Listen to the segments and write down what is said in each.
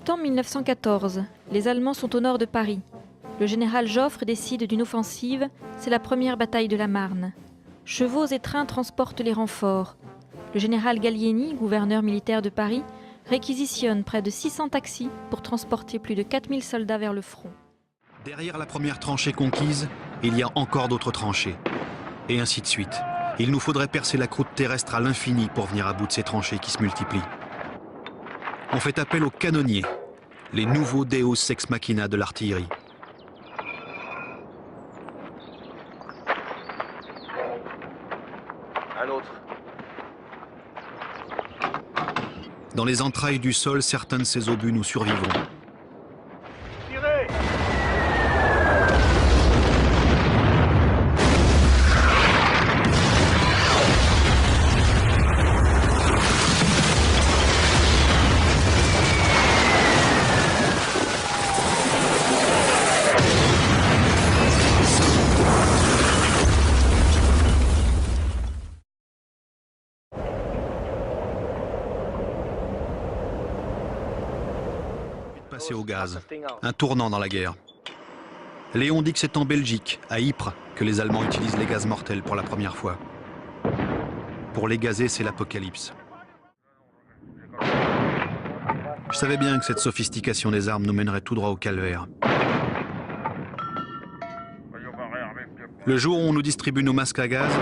septembre 1914, les Allemands sont au nord de Paris. Le général Joffre décide d'une offensive, c'est la première bataille de la Marne. Chevaux et trains transportent les renforts. Le général Gallieni, gouverneur militaire de Paris, réquisitionne près de 600 taxis pour transporter plus de 4000 soldats vers le front. Derrière la première tranchée conquise, il y a encore d'autres tranchées. Et ainsi de suite. Il nous faudrait percer la croûte terrestre à l'infini pour venir à bout de ces tranchées qui se multiplient. On fait appel aux canonniers, les nouveaux deus ex machina de l'artillerie. Un autre. Dans les entrailles du sol, certains de ces obus nous survivront. Tirez! Passer au gaz, un tournant dans la guerre. Léon dit que c'est en Belgique, à Ypres, que les Allemands utilisent les gaz mortels pour la première fois. Pour les gazer, c'est l'apocalypse. Je savais bien que cette sophistication des armes nous mènerait tout droit au calvaire. Le jour où on nous distribue nos masques à gaz,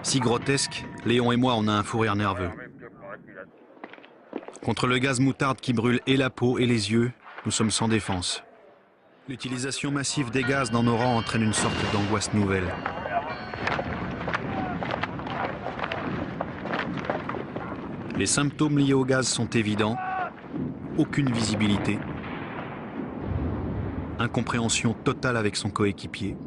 si grotesque, Léon et moi, on a un fou rire nerveux. Contre le gaz moutarde qui brûle et la peau et les yeux, nous sommes sans défense. L'utilisation massive des gaz dans nos rangs entraîne une sorte d'angoisse nouvelle. Les symptômes liés au gaz sont évidents. Aucune visibilité. Incompréhension totale avec son coéquipier.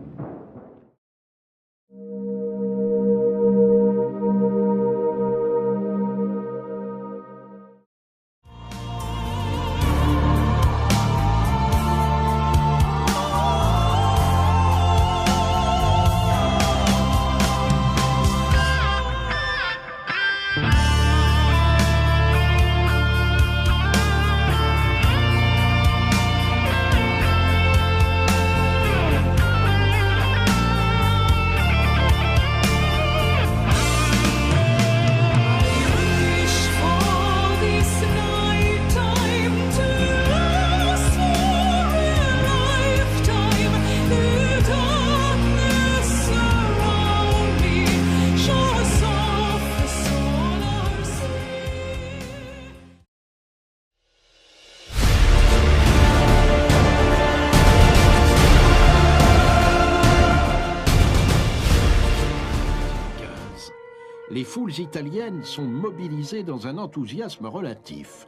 Les foules italiennes sont mobilisées dans un enthousiasme relatif.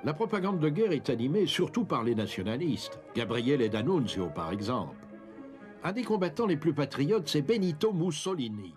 La propagande de guerre est animée surtout par les nationalistes, Gabriele D'Annunzio par exemple. Un des combattants les plus patriotes, c'est Benito Mussolini.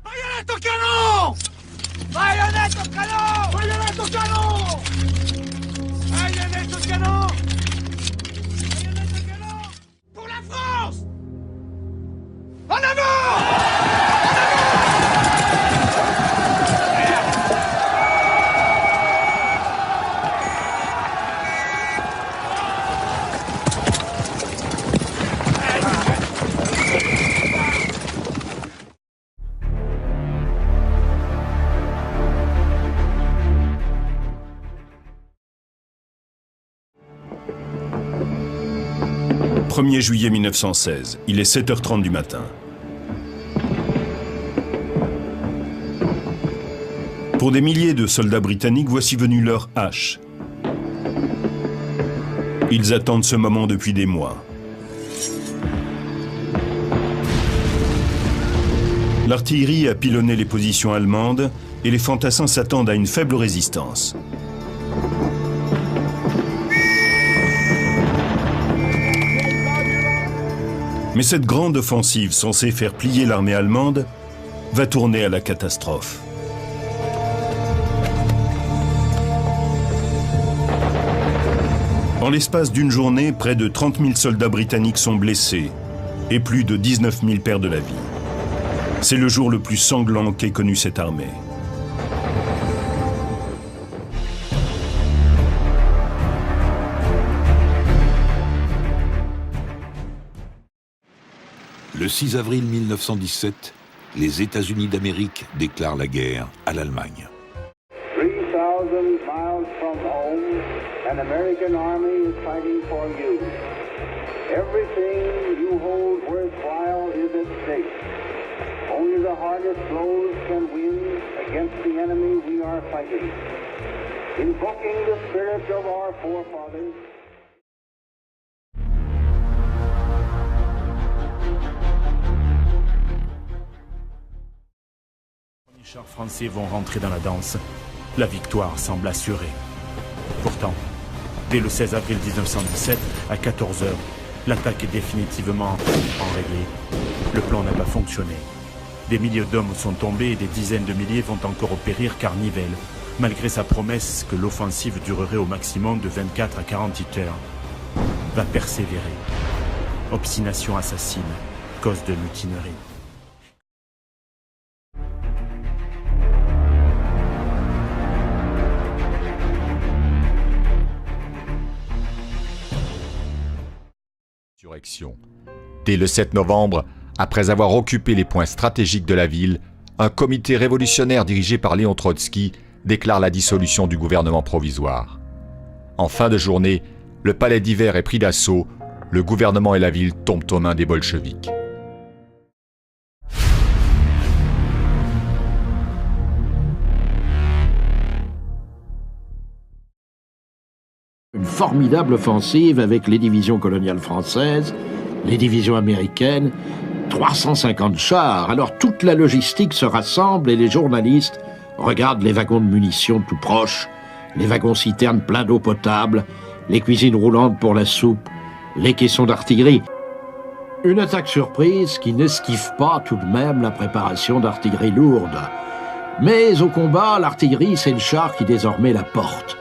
Baionette au canon! Baionette au canon! Baionette au canon! Baionette au canon! Baionette au canon! Pour la France! En avant! « 1er juillet 1916, il est 7h30 du matin. Pour des milliers de soldats britanniques, voici venu leur hache. Ils attendent ce moment depuis des mois. L'artillerie a pilonné les positions allemandes et les fantassins s'attendent à une faible résistance. Mais cette grande offensive censée faire plier l'armée allemande va tourner à la catastrophe. En l'espace d'une journée, près de 30 000 soldats britanniques sont blessés et plus de 19 000 perdent la vie. C'est le jour le plus sanglant qu'ait connu cette armée. Le 6 avril 1917, les États-Unis d'Amérique déclarent la guerre à l'Allemagne. 3,000 miles from home, an American army is fighting for you. Everything you hold worthwhile is at stake. Only the hardest blows can win against the enemy we are fighting. Invoking the spirit of our forefathers. Les chars français vont rentrer dans la danse. La victoire semble assurée. Pourtant, dès le 16 avril 1917, à 14 h, l'attaque est définitivement enrayée. Le plan n'a pas fonctionné. Des milliers d'hommes sont tombés et des dizaines de milliers vont encore périr car Nivelle, malgré sa promesse que l'offensive durerait au maximum de 24 à 48 heures, va persévérer. Obstination assassine, cause de mutinerie. Dès le 7 novembre, après avoir occupé les points stratégiques de la ville, un comité révolutionnaire dirigé par Léon Trotsky déclare la dissolution du gouvernement provisoire. En fin de journée, le palais d'hiver est pris d'assaut, le gouvernement et la ville tombent aux mains des bolcheviks. Une formidable offensive avec les divisions coloniales françaises, les divisions américaines, 350 chars. Alors toute la logistique se rassemble et les journalistes regardent les wagons de munitions tout proches, les wagons-citernes pleins d'eau potable, les cuisines roulantes pour la soupe, les caissons d'artillerie. Une attaque surprise qui n'esquive pas tout de même la préparation d'artillerie lourde. Mais au combat, l'artillerie, c'est le char qui désormais la porte.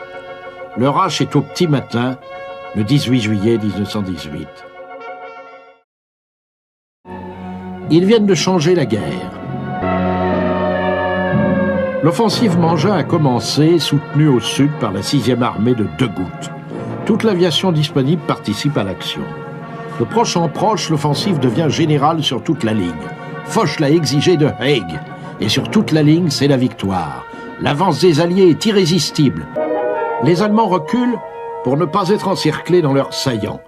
Le rush est au petit matin, le 18 juillet 1918. Ils viennent de changer la guerre. L'offensive Mangin a commencé, soutenue au sud par la 6e armée de Degout. Toute l'aviation disponible participe à l'action. De proche en proche, l'offensive devient générale sur toute la ligne. Foch l'a exigé de Haig. Et sur toute la ligne, c'est la victoire. L'avance des Alliés est irrésistible. Les Allemands reculent pour ne pas être encerclés dans leurs saillants.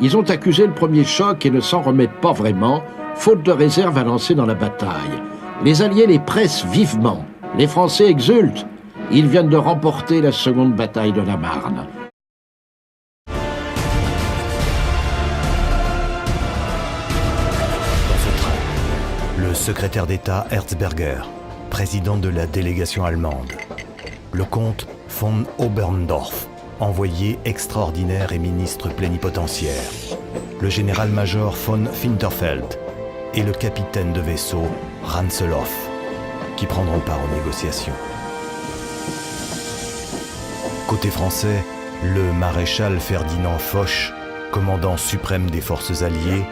Ils ont accusé le premier choc et ne s'en remettent pas vraiment, faute de réserve à lancer dans la bataille. Les Alliés les pressent vivement. Les Français exultent. Ils viennent de remporter la seconde bataille de la Marne. Dans ce train, le secrétaire d'État Herzberger, président de la délégation allemande, le comte von Oberndorf, envoyé extraordinaire et ministre plénipotentiaire, le général-major von Winterfeld et le capitaine de vaisseau Ranseloff, qui prendront part aux négociations. Côté français, le maréchal Ferdinand Foch, commandant suprême des forces alliées,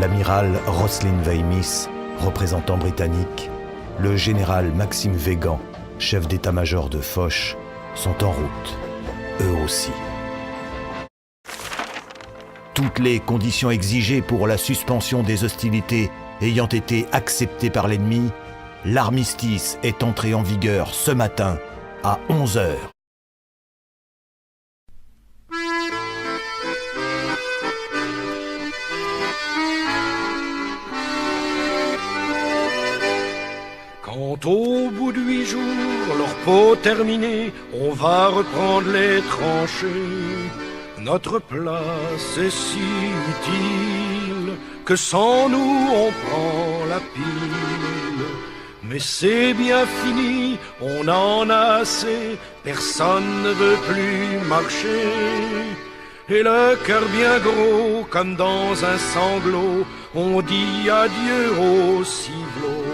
l'amiral Roslin Weymis, représentant britannique, le général Maxime Weygand, chef d'état-major de Foch, sont en route, eux aussi. Toutes les conditions exigées pour la suspension des hostilités ayant été acceptées par l'ennemi, l'armistice est entré en vigueur ce matin à 11 h. Quand au bout de 8 jours, leur peau terminée, on va reprendre les tranchées. Notre place est si utile que sans nous on prend la pile. Mais c'est bien fini, on en a assez, personne ne veut plus marcher. Et le cœur bien gros, comme dans un sanglot, on dit adieu au ciblot.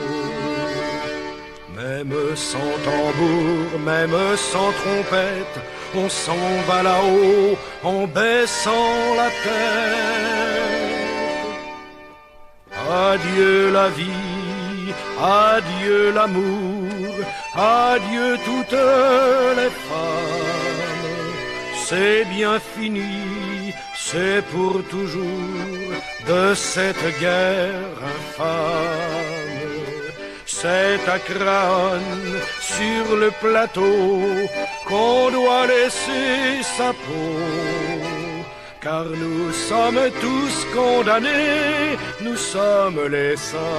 Même sans tambour, même sans trompette, on s'en va là-haut en baissant la tête. Adieu la vie, adieu l'amour, adieu toutes les femmes. C'est bien fini, c'est pour toujours de cette guerre infâme. C'est à Craonne, sur le plateau, qu'on doit laisser sa peau. Car nous sommes tous condamnés, nous sommes les sacrifiés.